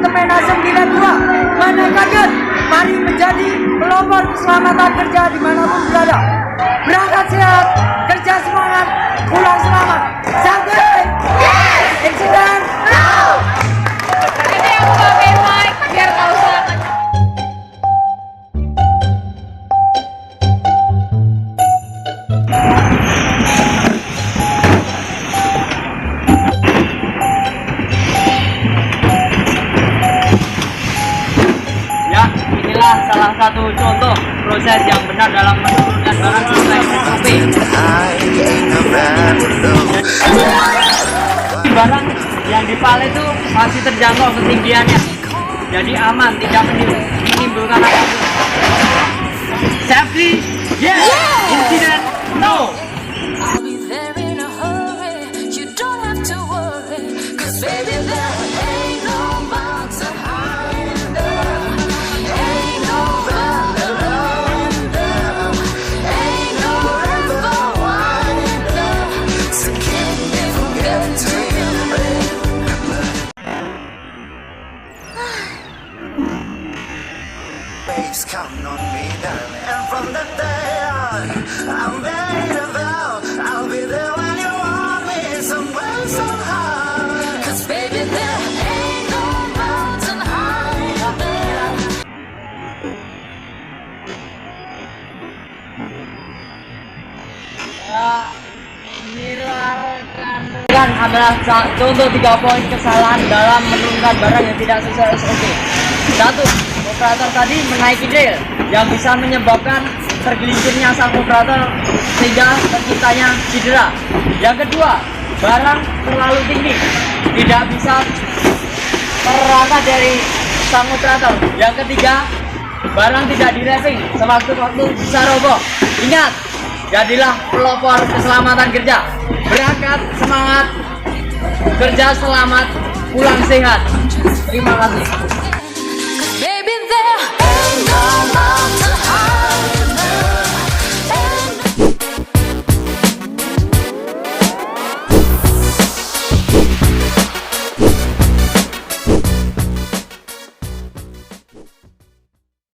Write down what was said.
Kementerian 92 menekankan mari menjadi pelopor keselamatan kerja dimanapun berada. Berangkat sehat, kerja semangat, pulang selamat. Santai. Insiden. Ini aku pakai mic biar kau selamat. Ya, inilah salah satu contoh proses yang benar dalam menurunkan barang sesuai SOP. Barang yang dipalet itu masih terjangkau ketinggiannya, jadi aman, tidak menimbulkan apapun. Safety, yes. Incident, no. I'll be there in a hurry. You don't have to worry. 'Cause baby, there ain't no mountain high enough. Ain't no valley low enough. Ain't no river wide enough to keep me from getting to you, baby. Please count on me, darling. And from the day on, I'm ready to vow I'll be there when you want me, somewhere, somehow. 'Cause baby, there ain't no mountain high enough. Kan adalah contoh 3 poin kesalahan dalam menurunkan barang yang tidak sesuai SOP. 1. Operator tadi menaiki rel yang bisa menyebabkan tergelincirnya sang operator sehingga terciptanya cedera. Yang kedua, barang terlalu tinggi, tidak bisa terangkat dari sang operator. Yang ketiga, barang tidak direving, sewaktu-waktu bisa roboh. Ingat, jadilah pelopor keselamatan kerja. Berangkat semangat, kerja selamat, pulang sehat. Terima kasih. 'Cause baby, there ain't no mountain